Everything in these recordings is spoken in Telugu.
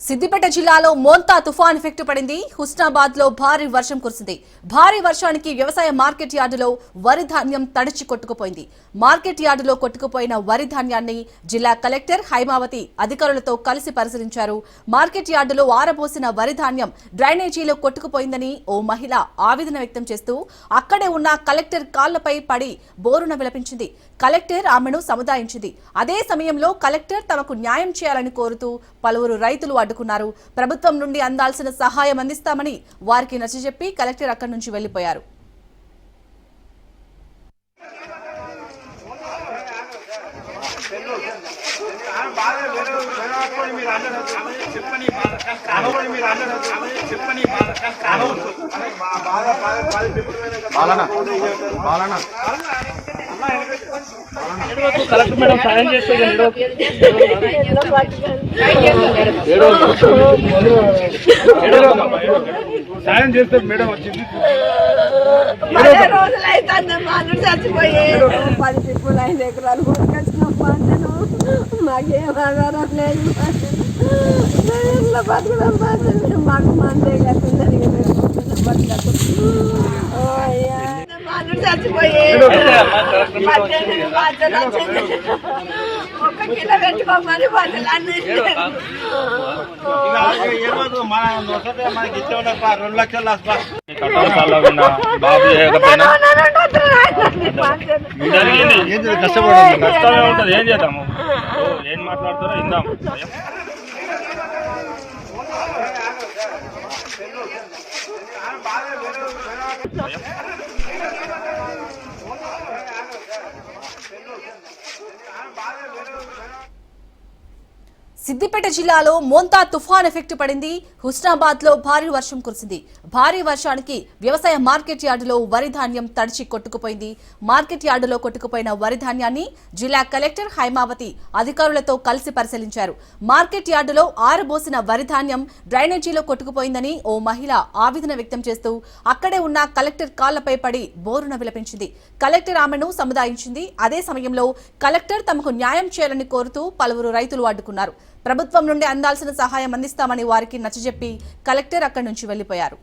సిద్దిపేట జిల్లాలో మోంతా తుఫాన్ ఎఫెక్ట్ పడింది. హుస్నాబాద్ లో భారీ వర్షం కురిసింది. భారీ వర్షానికి వ్యవసాయ మార్కెట్ యార్డులో వరి ధాన్యం తడిచి కొట్టుకుపోయింది. మార్కెట్ యార్డులో కొట్టుకుపోయిన వరి ధాన్యాన్ని జిల్లా కలెక్టర్ హైమావతి అధికారులతో కలిసి పరిశీలించారు. మార్కెట్ యార్డులో ఆరబోసిన వరి ధాన్యం డ్రైనేజీలో కొట్టుకుపోయిందని ఓ మహిళ ఆవేదన వ్యక్తం చేస్తూ అక్కడే ఉన్న కలెక్టర్ కాళ్లపై పడి బోరున విలపించింది. కలెక్టర్ ఆమెను సముదాయించింది. అదే సమయంలో కలెక్టర్ తమకు న్యాయం చేయాలని కోరుతూ పలువురు రైతులు అడ్డుకున్నారు. ప్రభుత్వం నుండి అందాల్సిన సహాయం అందిస్తామని వారికి నచ్చజెప్పి కలెక్టర్ అక్కడి నుంచి వెళ్లిపోయారు. కలెక్టర్ మేడం సాయం చేస్తే సాయం చేస్తే మేడం వచ్చింది. 10 రోజులు అయితే మాకు చచ్చిపోయి 10 పిప్పులు 5 ఎకరాలు కొట్టుకొచ్చినాం. మాకేం ఆధారం లేదు. బతుకుదాం మాకు మందే లేకుండా చచ్చిపోయి 1 కిలో పెట్టుకోమని బట్టలు అన్ని మనకి ఇచ్చే 2 లక్షలు కష్టమే ఉంటుంది. ఏం చేద్దాము, ఏం మాట్లాడుతారో ఇందాం. సిద్దిపేట జిల్లాలో మోంతా తుఫాన్ ఎఫెక్ట్ పడింది. హుస్నాబాద్ లో భారీ వర్షం కురిసింది. భారీ వర్షానికి వ్యవసాయ మార్కెట్ యార్డులో వరి ధాన్యం తడిచి కొట్టుకుపోయింది. మార్కెట్ యార్డులో కొట్టుకుపోయిన వరి ధాన్యాన్ని జిల్లా కలెక్టర్ హైమావతి అధికారులతో కలిసి పరిశీలించారు. మార్కెట్ యార్డులో ఆరబోసిన వరి ధాన్యం డ్రైనేజీలో కొట్టుకుపోయిందని ఓ మహిళ ఆవేదన వ్యక్తం చేస్తూ అక్కడే ఉన్న కలెక్టర్ కాళ్లపై పడి బోరున విలపించింది. కలెక్టర్ ఆమెను సముదాయించింది. అదే సమయంలో కలెక్టర్ తమకు న్యాయం చేయాలని కోరుతూ పలువురు రైతులు అడ్డుకున్నారు. ప్రభుత్వం నుండి అందాల్సిన సహాయం అందిస్తామని వారికి నచ్చజెప్పి కలెక్టర్ అక్కడి నుంచి వెళ్లిపోయారు.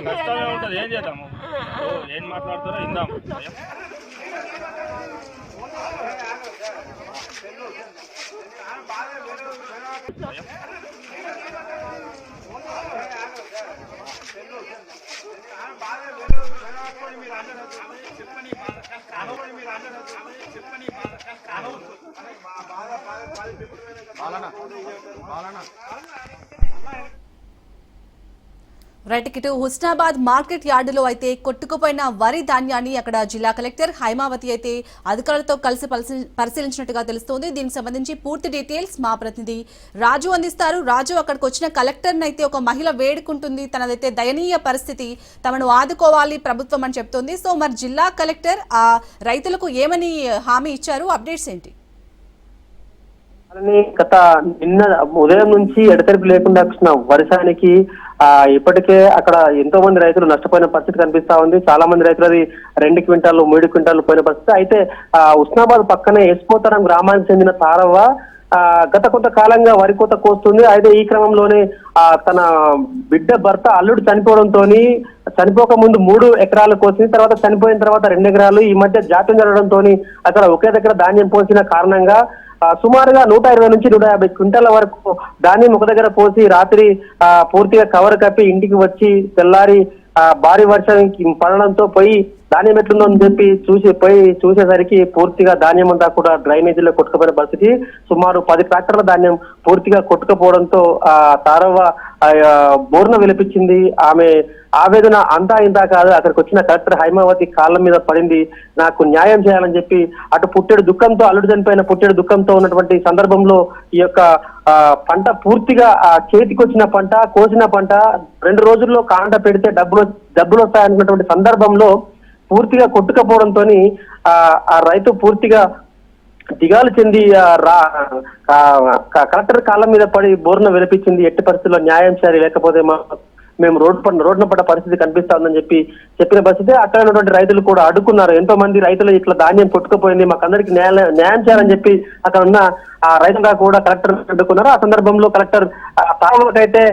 కష్టమే ఉంటుంది. ఏం చేద్దాము, ఏం మాట్లాడుతారో ఇందాం. రైట్ ఇటు హుస్నాబాద్ మార్కెట్ యార్డులో అయితే కొట్టుకుపోయిన వరి ధాన్యాన్ని అక్కడ జిల్లా కలెక్టర్ హైమావతి అయితే అధికారులతో కలిసి పరిశీలించినట్టుగా తెలుస్తోంది. దీనికి సంబంధించి పూర్తి డీటెయిల్స్ మా ప్రతినిధి రాజు అందిస్తారు. రాజు, అక్కడికి వచ్చిన కలెక్టర్ని అయితే ఒక మహిళ వేడుకుంటుంది. తనదైతే దయనీయ పరిస్థితి, తమను ఆదుకోవాలి ప్రభుత్వం అని చెప్తోంది. సో మరి జిల్లా కలెక్టర్ ఆ రైతులకు ఏమని హామీ ఇచ్చారు? అప్డేట్స్ ఏంటి? గత నిన్న ఉదయం నుంచి ఎడతెరిపి లేకుండా వచ్చిన వర్షానికి ఇప్పటికే అక్కడ ఎంతో మంది రైతులు నష్టపోయిన పరిస్థితి కనిపిస్తా ఉంది. చాలా మంది రైతులది 2 క్వింటాలు 3 క్వింటాలు పోయిన పరిస్థితి. అయితే హుస్నాబాద్ పక్కనే ఎస్పోతరం గ్రామానికి చెందిన తారవ్వ గత కొంతకాలంగా వరి కోత కోస్తుంది. అయితే ఈ క్రమంలోనే తన బిడ్డ భర్త అల్లుడు చనిపోక ముందు 3 ఎకరాలు కోసింది. తర్వాత చనిపోయిన తర్వాత 2 ఎకరాలు. ఈ మధ్య జాప్యం జరగడంతో అక్కడ ఒకే దగ్గర ధాన్యం పోసిన కారణంగా సుమారుగా 120 నుంచి 150 క్వింటాల వరకు ధాన్యం ఒక దగ్గర పోసి రాత్రి పూర్తిగా కవర్ కప్పి ఇంటికి వచ్చి తెల్లారి భారీ వర్షం పడడంతో పోయి ధాన్యం ఎట్లుందో అని చెప్పి చూసేసరికి పూర్తిగా ధాన్యం అంతా కూడా డ్రైనేజీలో కొట్టుకుపోయిన పరిస్థితి. సుమారు 10 ట్రాక్టర్ల ధాన్యం పూర్తిగా కొట్టుకుపోవడంతో తారవ్వ బోర్న విలపించింది. ఆమె ఆవేదన అంతా ఇంతా కాదు, అక్కడికి వచ్చిన కలెక్టర్ హైమావతి కాళ్ళ మీద పడింది. నాకు న్యాయం చేయాలని చెప్పి అటు పుట్టెడు దుఃఖంతో, అల్లుడు చనిపోయిన పుట్టెడు దుఃఖంతో ఉన్నటువంటి సందర్భంలో ఈ యొక్క పంట పూర్తిగా చేతికి వచ్చిన పంట, కోసిన పంట 2 రోజుల్లో కాంట పెడితే డబ్బులు వస్తాయనుకున్నటువంటి సందర్భంలో పూర్తిగా కొట్టుకపోవడంతో ఆ రైతు పూర్తిగా దిగాలు చెంది కలెక్టర్ కాళ్ళ మీద పడి బోర్న వినిపించింది. ఎట్టి పరిస్థితుల్లో న్యాయం చేయాలి, లేకపోతే మేము రోడ్డున పడ్డ పరిస్థితి కనిపిస్తా ఉందని చెప్పిన పరిస్థితి. అక్కడ ఉన్నటువంటి రైతులు కూడా అడ్డుకున్నారు. ఎంతో మంది రైతులు ఇట్లా ధాన్యం కొట్టుకుపోయింది, మాకు అందరికి న్యాయం చేయాలని చెప్పి అక్కడ ఉన్న ఆ రైతులుగా కూడా కలెక్టర్ అడ్డుకున్నారు. ఆ సందర్భంలో కలెక్టర్ తామకైతే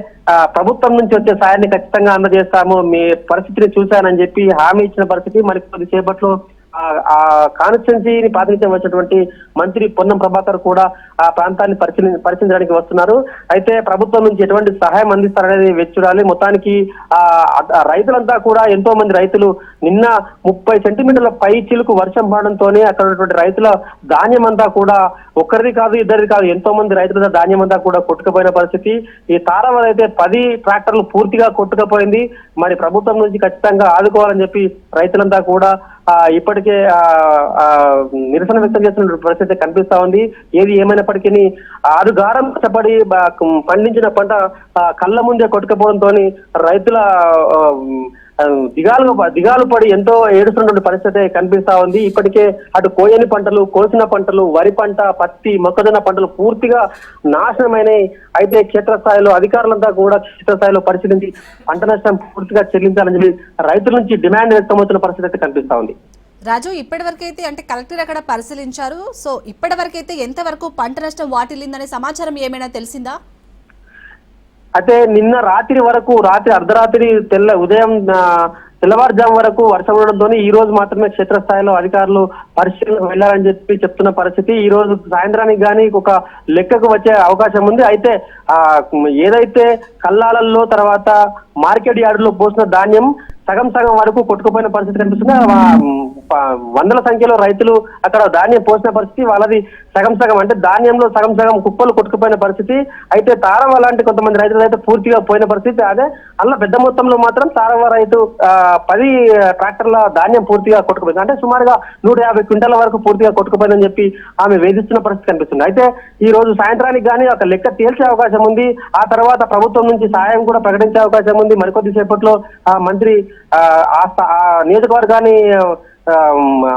ప్రభుత్వం నుంచి వచ్చే సాయాన్ని ఖచ్చితంగా అందజేస్తాము, మీ పరిస్థితిని చూశానని చెప్పి హామీ ఇచ్చిన పరిస్థితి. మరి కొద్దిసేపట్లో ఆ కాన్స్టిట్యున్సీని ప్రాతినిధ్యం వచ్చినటువంటి మంత్రి పొన్నం ప్రభాకర్ కూడా ఆ ప్రాంతాన్ని పరిశీలించడానికి వస్తున్నారు. అయితే ప్రభుత్వం నుంచి ఎటువంటి సహాయం అందిస్తారనేది వేచి చూడాలి. మొత్తానికి రైతులంతా కూడా ఎంతో మంది రైతులు నిన్న 30 సెంటీమీటర్ల పై చిలుకు వర్షం పడడంతోనే అక్కడ ఉన్నటువంటి రైతుల ధాన్యం అంతా కూడా ఒక్కరిది కాదు ఇద్దరిది కాదు ఎంతో మంది రైతుల ధాన్యం అంతా కూడా కొట్టుకుపోయిన పరిస్థితి. ఈ తారావతి అయితే 10 ట్రాక్టర్లు పూర్తిగా కొట్టుకుపోయింది. మరి ప్రభుత్వం నుంచి ఖచ్చితంగా ఆదుకోవాలని చెప్పి రైతులంతా కూడా ఇప్పటికే నిరసన వ్యక్తం చేస్తున్న పరిస్థితి కనిపిస్తా ఉంది. ఏది ఏమైనప్పటికీ ఆరుగారం కష్టపడి పండించిన పంట కళ్ళ ముందే కొట్టుకుపోవడంతో రైతుల దిగాలు పడి ఎంతో ఏడుస్తున్నటువంటి పరిస్థితి కనిపిస్తా ఉంది. ఇప్పటికే అటు కోయని పంటలు, కోసిన పంటలు, వరి పంట, పత్తి, మొక్కజొన్న పంటలు పూర్తిగా నాశనమైనవి. అయితే క్షేత్రస్థాయిలో అధికారులంతా కూడా క్షేత్రస్థాయిలో పరిశీలించి పంట నష్టం పూర్తిగా చెల్లించాలని చెప్పి రైతుల నుంచి డిమాండ్ వ్యక్తమవుతున్న పరిస్థితి అయితే కనిపిస్తా ఉంది. రాజు, ఇప్పటివరకైతే అంటే కలెక్టర్ అక్కడ పరిశీలించారు. సో ఇప్పటివరకైతే ఎంతవరకు పంట నష్టం వాటిల్లిందనే సమాచారం ఏమైనా తెలిసిందా? అయితే నిన్న రాత్రి అర్ధరాత్రి ఉదయం తెల్లవారుజాము వరకు వర్షం ఉండడంతో ఈ రోజు మాత్రమే క్షేత్రస్థాయిలో అధికారులు పరిశీలనకు వెళ్లారని చెప్పి చెప్తున్న పరిస్థితి. ఈ రోజు సాయంత్రానికి గానీ ఒక లెక్కకు వచ్చే అవకాశం ఉంది. అయితే ఏదైతే కల్లాలలో తర్వాత మార్కెట్ యార్డులో పోసిన ధాన్యం సగం వరకు కొట్టుకుపోయిన పరిస్థితి కనిపిస్తుంది. వందల సంఖ్యలో రైతులు అక్కడ ధాన్యం పోసిన పరిస్థితి, వాళ్ళది సగం అంటే ధాన్యంలో సగం కుప్పలు కొట్టుకుపోయిన పరిస్థితి. అయితే తారవ లాంటి కొంతమంది రైతులు అయితే పూర్తిగా పోయిన పరిస్థితి. అదే అలా పెద్ద మొత్తంలో మాత్రం తారవ రైతు 10 ట్రాక్టర్ల ధాన్యం పూర్తిగా కొట్టుకుపోయింది. అంటే సుమారుగా 150 క్వింటాల వరకు పూర్తిగా కొట్టుకుపోయిందని చెప్పి ఆమె వేధిస్తున్న పరిస్థితి కనిపిస్తుంది. అయితే ఈ రోజు సాయంత్రానికి గానీ ఒక లెక్క తేల్చే అవకాశం ఉంది. ఆ తర్వాత ప్రభుత్వం నుంచి సహాయం కూడా ప్రకటించే అవకాశం ఉంది. మరికొద్ది సేపట్లో మంత్రి నియోజకవర్గాన్ని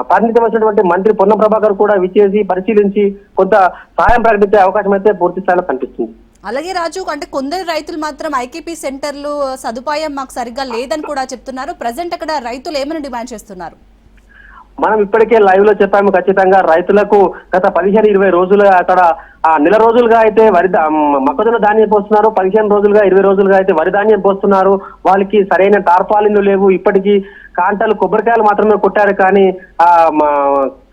ప్రాతినిధ్యం వచ్చినటువంటి మంత్రి పొన్నం ప్రభాకర్ కూడా విచ్చేసి పరిశీలించి కొంత సహాయం ప్రకటించే అవకాశం అయితే పూర్తి స్థాయిలో కనిపిస్తుంది. అలాగే రాజు, అంటే కొందరు రైతులు మాత్రం ఐకేపీ సెంటర్లు సదుపాయం మాకు సరిగ్గా లేదని కూడా చెప్తున్నారు. ప్రజెంట్ అక్కడ రైతులు ఏమైనా డిమాండ్ చేస్తున్నారు? మనం ఇప్పటికే లైవ్ లో చెప్పాము, ఖచ్చితంగా రైతులకు గత 15-20 రోజులుగా అక్కడ నెల రోజులుగా అయితే మొక్కజొన్న ధాన్యం పోస్తున్నారు. 15 రోజులుగా 20 రోజులుగా అయితే వరి ధాన్యం పోస్తున్నారు. వాళ్ళకి సరైన టార్పాలిన్లు లేవు. ఇప్పటికీ కాంటలు కొబ్బరికాయలు మాత్రమే కొట్టారు, కానీ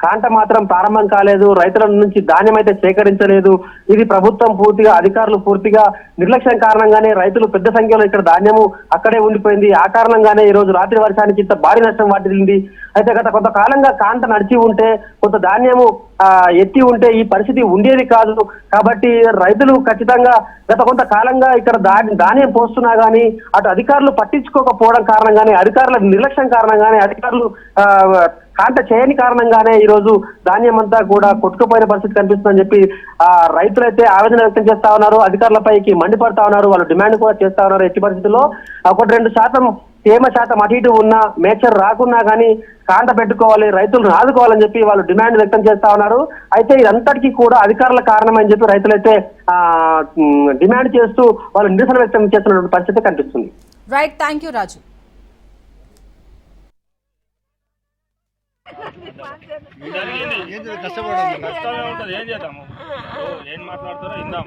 కాంట మాత్రం ప్రారంభం కాలేదు. రైతుల నుంచి ధాన్యం అయితే సేకరించలేదు. ఇది ప్రభుత్వం పూర్తిగా అధికారులు పూర్తిగా నిర్లక్ష్యం కారణంగానే రైతులు పెద్ద సంఖ్యలో ఇక్కడ ధాన్యము అక్కడే ఉండిపోయింది. ఆ కారణంగానే ఈ రోజు రాత్రి వర్షానికి ఇంత భారీ నష్టం వాటిల్లింది. అయితే గత కొంతకాలంగా కాంట నడిచి ఉంటే, కొంత ధాన్యము ఎత్తి ఉంటే ఈ పరిస్థితి ఉండేది కాదు. కాబట్టి రైతులు ఖచ్చితంగా గత కొంతకాలంగా ఇక్కడ ధాన్యం పోస్తున్నా గానీ అటు అధికారులు పట్టించుకోకపోవడం కారణంగానే, అధికారుల నిర్లక్ష్యం కారణంగానే, అధికారులు కాంట చేయని కారణంగానే ఈ రోజు ధాన్యం అంతా కూడా కొట్టుకుపోయిన పరిస్థితి కనిపిస్తుందని చెప్పి రైతులైతే ఆవేదన వ్యక్తం చేస్తా ఉన్నారు. అధికారులపైకి మండిపడతా ఉన్నారు. వాళ్ళు డిమాండ్ కూడా చేస్తా ఉన్నారు. ఎట్టి పరిస్థితుల్లో 1-2% తేమ శాతం అటు ఇటు ఉన్నా, మేచర్ రాకున్నా కానీ కాంట పెట్టుకోవాలి, రైతులను ఆదుకోవాలని చెప్పి వాళ్ళు డిమాండ్ వ్యక్తం చేస్తా ఉన్నారు. అయితే ఇదంతటికీ కూడా అధికారుల కారణమని చెప్పి రైతులైతే డిమాండ్ చేస్తూ వాళ్ళు నిరసన వ్యక్తం చేస్తున్న పరిస్థితి కనిపిస్తుంది. రైట్, థ్యాంక్ యూ రాజు. కష్టమే ఉంటుంది, ఏం చేద్దాము, ఏం మాట్లాడతారో ఇందాం.